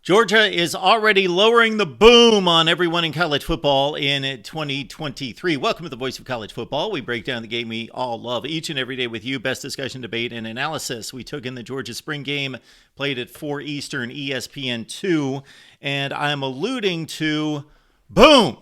Georgia is already lowering the boom on everyone in college football in 2023. Welcome to the Voice of College Football. We break down the game we all love each and every day with you. Best discussion, debate, and analysis. We took in the Georgia spring game, played at 4 Eastern, ESPN2, and I'm alluding to boom.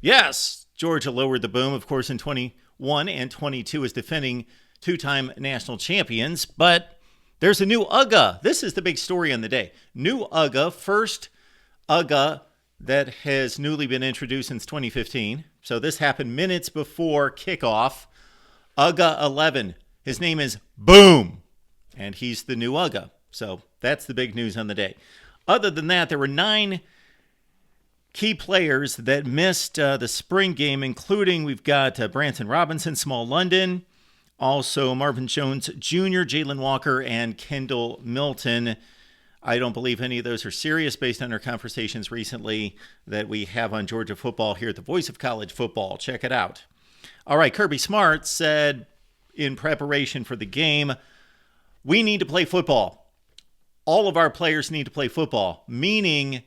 Yes, Georgia lowered the boom, of course, in 21 and 22 as defending two-time national champions, but there's a new UGA. This is the big story on the day. New UGA, first UGA that has newly been introduced since 2015. So this happened minutes before kickoff. UGA 11. His name is Boom, and he's the new UGA. So that's the big news on the day. Other than that, there were 9 key players that missed the spring game, including we've got Branson Robinson, Small London, also Marvin Jones Jr., Jalen Walker, and Kendall Milton. I don't believe any of those are serious based on our conversations recently that we have on Georgia football here at the Voice of College Football. Check it out. All right, Kirby Smart said in preparation for the game, we need to play football. All of our players need to play football, meaning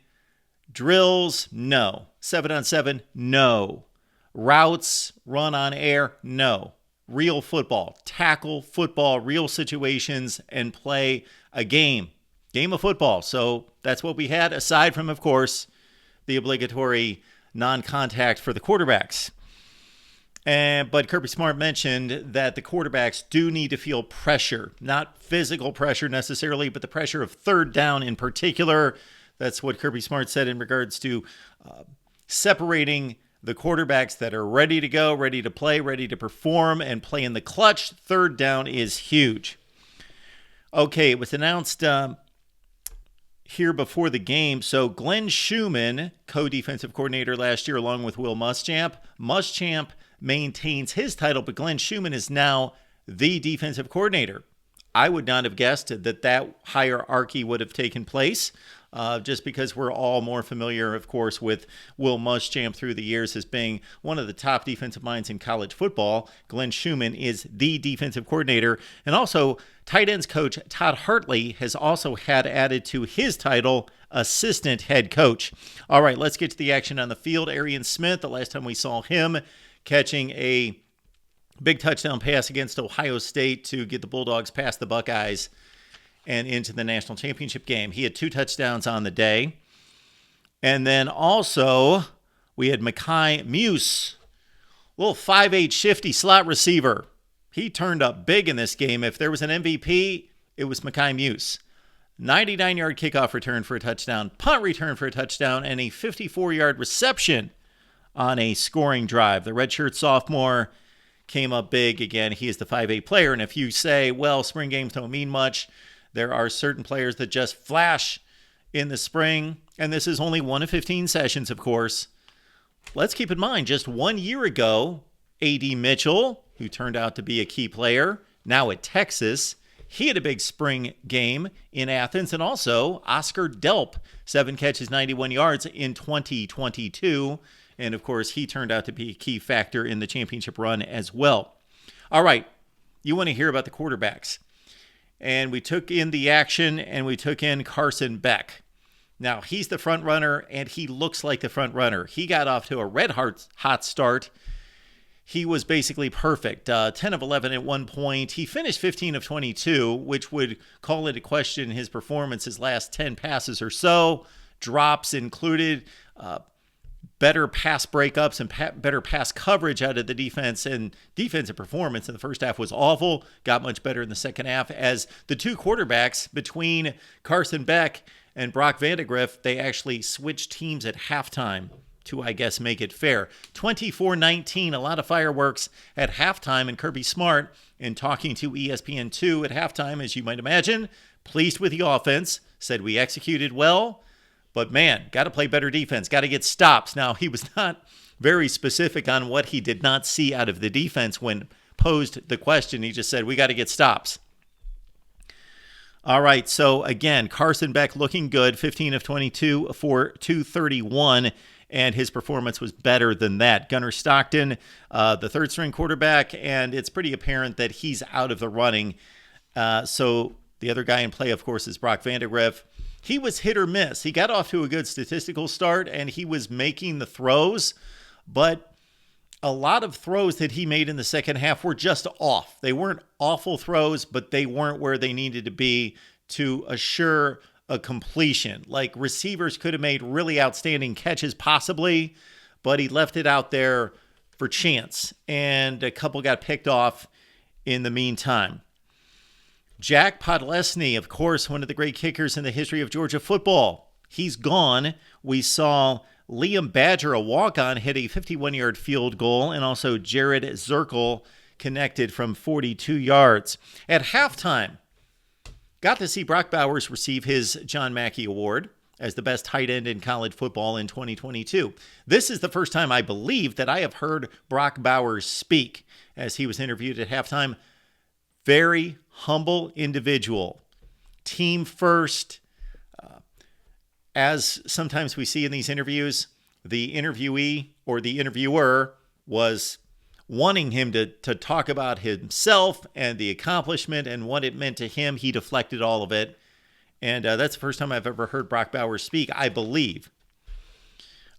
drills, no. 7-on-7, no. Routes, run on air, no. Real football, tackle football, real situations, and play a game of football. So that's what we had, aside from, of course, the obligatory non-contact for the quarterbacks. But Kirby Smart mentioned that the quarterbacks do need to feel pressure, not physical pressure necessarily, but the pressure of third down in particular. That's what Kirby Smart said in regards to separating the quarterbacks that are ready to go, ready to play, ready to perform, and play in the clutch. Third down is huge. Okay, it was announced here before the game. So Glenn Schumann, co-defensive coordinator last year, along with Will Muschamp. Muschamp maintains his title, but Glenn Schumann is now the defensive coordinator. I would not have guessed that hierarchy would have taken place. Just because we're all more familiar, of course, with Will Muschamp through the years as being one of the top defensive minds in college football. Glenn Schumann is the defensive coordinator. And also, tight ends coach Todd Hartley has also had added to his title, assistant head coach. All right, let's get to the action on the field. Arian Smith, the last time we saw him catching a big touchdown pass against Ohio State to get the Bulldogs past the Buckeyes and into the national championship game. He had 2 touchdowns on the day. And then also, we had Mekhi Muse, little 5'8" shifty slot receiver. He turned up big in this game. If there was an MVP, it was Mekhi Muse. 99-yard kickoff return for a touchdown, punt return for a touchdown, and a 54-yard reception on a scoring drive. The redshirt sophomore came up big. Again, he is the 5'8" player. And if you say, well, spring games don't mean much, there are certain players that just flash in the spring, and this is only 1 of 15 sessions, of course. Let's keep in mind, just 1 year ago, A.D. Mitchell, who turned out to be a key player, now at Texas, he had a big spring game in Athens, and also Oscar Delp, 7 catches, 91 yards in 2022, and of course, he turned out to be a key factor in the championship run as well. All right, you want to hear about the quarterbacks. And we took in the action, and we took in Carson Beck. Now, he's the front runner, and he looks like the front runner. He got off to a red-hot start. He was basically perfect. 10 of 11 at one point. He finished 15 of 22, which would call into question his performance his last 10 passes or so. Drops included. Better pass breakups and better pass coverage out of the defense, and defensive performance in the first half was awful. Got much better in the second half as the 2 quarterbacks between Carson Beck and Brock Vandagriff, they actually switched teams at halftime to, I guess, make it fair. 24-19, a lot of fireworks at halftime, and Kirby Smart, in talking to ESPN2 at halftime, as you might imagine, pleased with the offense, said we executed well. But man, got to play better defense, got to get stops. Now, he was not very specific on what he did not see out of the defense when posed the question. He just said, we got to get stops. All right, so again, Carson Beck looking good, 15 of 22 for 231, and his performance was better than that. Gunnar Stockton, the third-string quarterback, and it's pretty apparent that he's out of the running. So the other guy in play, of course, is Brock Vandagriff. he was hit or miss. He got off to a good statistical start, and he was making the throws, but a lot of throws that he made in the second half were just off. They weren't awful throws, but they weren't where they needed to be to assure a completion. Like, receivers could have made really outstanding catches possibly, but he left it out there for chance, and a couple got picked off in the meantime. Jack Podlesny, of course, one of the great kickers in the history of Georgia football. He's gone. We saw Liam Badger, a walk-on, hit a 51-yard field goal, and also Jared Zirkle connected from 42 yards. At halftime, got to see Brock Bowers receive his John Mackey Award as the best tight end in college football in 2022. This is the first time, I believe, that I have heard Brock Bowers speak as he was interviewed at halftime. Very humble individual. Team first. As sometimes we see in these interviews, the interviewee or the interviewer was wanting him to talk about himself and the accomplishment and what it meant to him. He deflected all of it. And that's the first time I've ever heard Brock Bowers speak, I believe.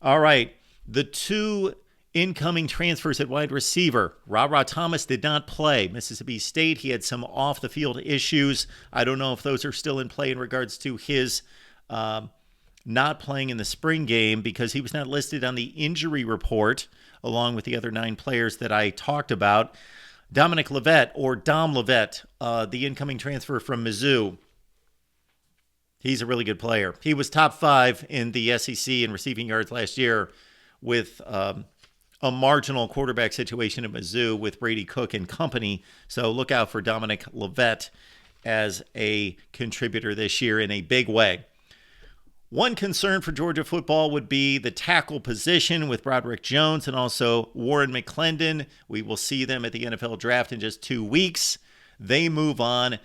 All right. The two incoming transfers at wide receiver. Ra Thomas did not play. Mississippi State, he had some off-the-field issues. I don't know if those are still in play in regards to his not playing in the spring game because he was not listed on the injury report along with the other 9 players that I talked about. Dominic Levet, or Dom Levet, the incoming transfer from Mizzou. He's a really good player. He was top 5 in the SEC in receiving yards last year with a marginal quarterback situation at Mizzou with Brady Cook and company. So look out for Dominic Levet as a contributor this year in a big way. One concern for Georgia football would be the tackle position with Broderick Jones and also Warren McClendon. We will see them at the NFL draft in just 2 weeks. They move on.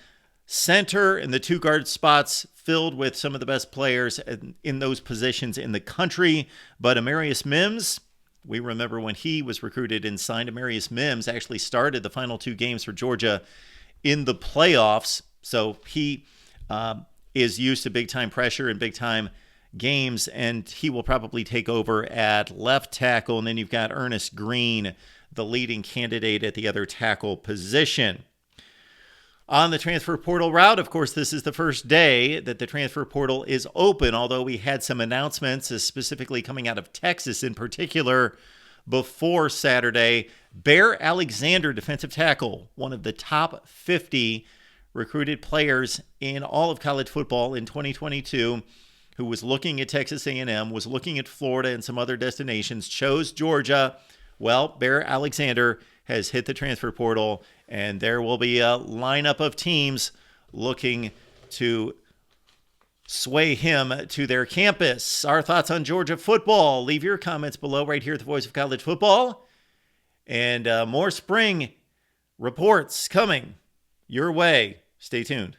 Center and the 2 guard spots filled with some of the best players in those positions in the country. But Amarius Mims, we remember when he was recruited and signed, Amarius Mims actually started the final 2 games for Georgia in the playoffs. So he is used to big-time pressure and big-time games, and he will probably take over at left tackle. And then you've got Ernest Green, the leading candidate at the other tackle position. On the transfer portal route, of course, this is the first day that the transfer portal is open, although we had some announcements, specifically coming out of Texas in particular, before Saturday. Bear Alexander, defensive tackle, one of the top 50 recruited players in all of college football in 2022, who was looking at Texas A&M, was looking at Florida and some other destinations, chose Georgia. Well, Bear Alexander has hit the transfer portal, and there will be a lineup of teams looking to sway him to their campus. Our thoughts on Georgia football. Leave your comments below right here at the Voice of College Football. And more spring reports coming your way. Stay tuned.